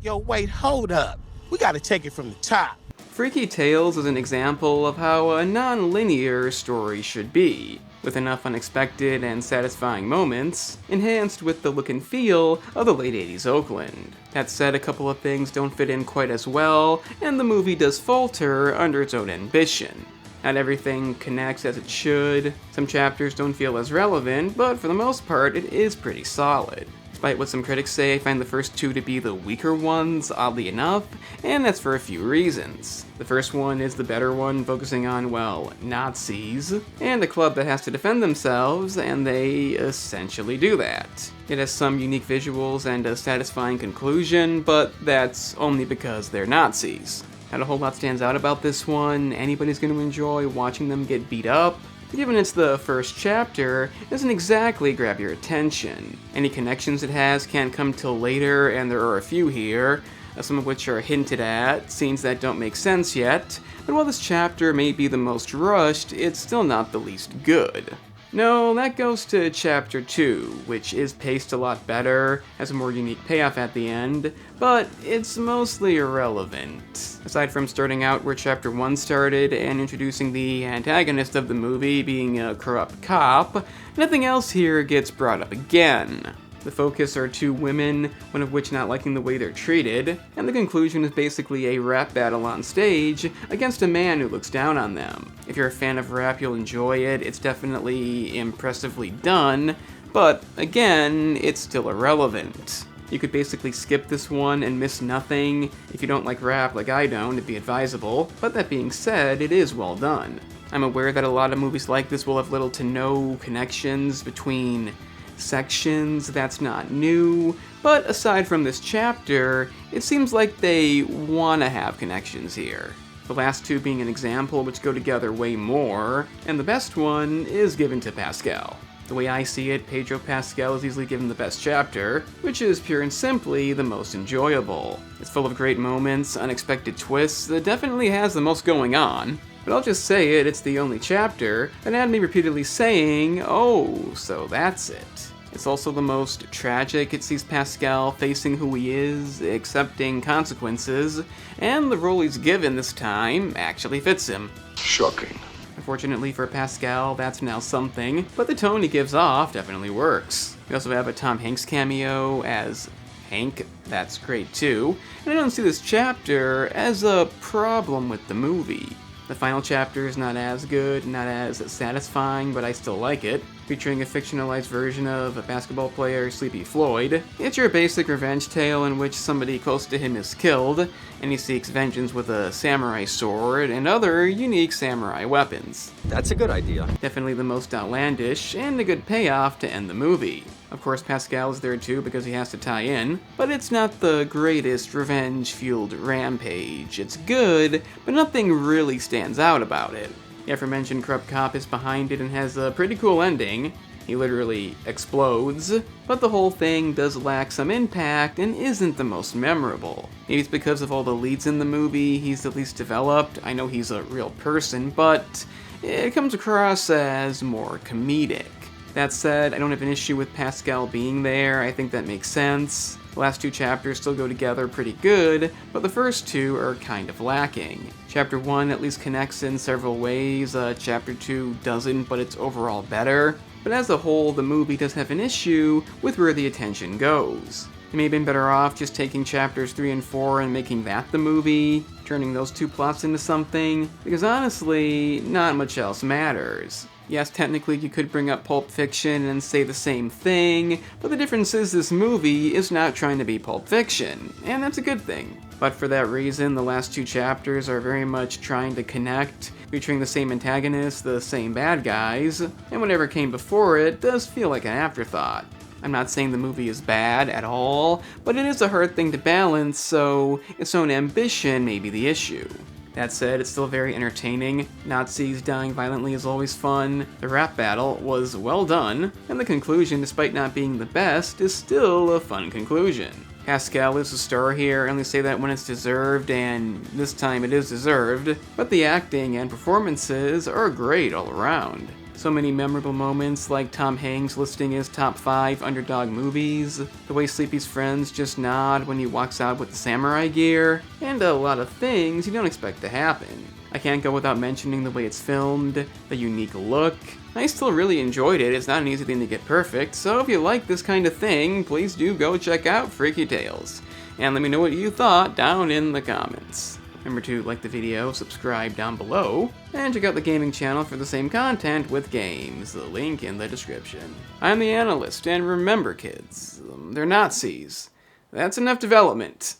Yo, wait, hold up. We gotta take it from the top. Freaky Tales is an example of how a non-linear story should be, with enough unexpected and satisfying moments, enhanced with the look and feel of the late 80s Oakland. That said, a couple of things don't fit in quite as well, and the movie does falter under its own ambition. Not everything connects as it should, some chapters don't feel as relevant, but for the most part it is pretty solid. Despite what some critics say, I find the first two to be the weaker ones, oddly enough, and that's for a few reasons. The first one is the better one, focusing on, well, Nazis, and a club that has to defend themselves, and they essentially do that. It has some unique visuals and a satisfying conclusion, but that's only because they're Nazis. Not a whole lot stands out about this one. Anybody's going to enjoy watching them get beat up. Given it's the first chapter, it doesn't exactly grab your attention. Any connections it has can't come till later, and there are a few here, some of which are hinted at, scenes that don't make sense yet, but while this chapter may be the most rushed, it's still not the least good. No, that goes to Chapter 2, which is paced a lot better, has a more unique payoff at the end, but it's mostly irrelevant. Aside from starting out where Chapter 1 started and introducing the antagonist of the movie being a corrupt cop, nothing else here gets brought up again. The focus are two women, one of which not liking the way they're treated, and the conclusion is basically a rap battle on stage against a man who looks down on them. If you're a fan of rap, you'll enjoy it. It's definitely impressively done, but again, it's still irrelevant. You could basically skip this one and miss nothing. If you don't like rap like I don't, it'd be advisable, but that being said, it is well done. I'm aware that a lot of movies like this will have little to no connections between sections. That's not new, but aside from this chapter, it seems like they want to have connections here. The last two being an example which go together way more, and the best one is given to Pascal. The way I see it, Pedro Pascal is easily given the best chapter, which is pure and simply the most enjoyable. It's full of great moments, unexpected twists, it definitely has the most going on. But I'll just say it's the only chapter that had me repeatedly saying, oh, so that's it. It's also the most tragic. It sees Pascal facing who he is, accepting consequences, and the role he's given this time actually fits him. Shocking. Unfortunately for Pascal, that's now something, but the tone he gives off definitely works. We also have a Tom Hanks cameo as Hank, that's great too, and I don't see this chapter as a problem with the movie. The final chapter is not as good, not as satisfying, but I still like it. Featuring a fictionalized version of a basketball player, Sleepy Floyd. It's your basic revenge tale in which somebody close to him is killed, and he seeks vengeance with a samurai sword and other unique samurai weapons. That's a good idea. Definitely the most outlandish, and a good payoff to end the movie. Of course, Pascal is there too because he has to tie in, but it's not the greatest revenge-fueled rampage. It's good, but nothing really stands out about it. The aforementioned corrupt cop is behind it and has a pretty cool ending. He literally explodes, but the whole thing does lack some impact and isn't the most memorable. Maybe it's because of all the leads in the movie, he's the least developed. I know he's a real person, but it comes across as more comedic. That said, I don't have an issue with Pascal being there. I think that makes sense. The last two chapters still go together pretty good, but the first two are kind of lacking. Chapter 1 at least connects in several ways, Chapter 2 doesn't, but it's overall better. But as a whole, the movie does have an issue with where the attention goes. It may have been better off just taking chapters 3 and 4 and making that the movie, turning those two plots into something, because honestly, not much else matters. Yes, technically you could bring up Pulp Fiction and say the same thing, but the difference is this movie is not trying to be Pulp Fiction, and that's a good thing. But for that reason, the last two chapters are very much trying to connect, featuring the same antagonists, the same bad guys, and whatever came before it does feel like an afterthought. I'm not saying the movie is bad at all, but it is a hard thing to balance, so its own ambition may be the issue. That said, it's still very entertaining. Nazis dying violently is always fun, the rap battle was well done, and the conclusion, despite not being the best, is still a fun conclusion. Pascal is a star here, I only say that when it's deserved, and this time it is deserved, but the acting and performances are great all around. So many memorable moments, like Tom Hanks listing his top 5 underdog movies, the way Sleepy's friends just nod when he walks out with the samurai gear, and a lot of things you don't expect to happen. I can't go without mentioning the way it's filmed, the unique look. I still really enjoyed it. It's not an easy thing to get perfect, so if you like this kind of thing, please do go check out Freaky Tales. And let me know what you thought down in the comments. Remember to like the video, subscribe down below, and check out the gaming channel for the same content with games, the link in the description. I'm the Analyst, and remember kids, they're Nazis. That's enough development.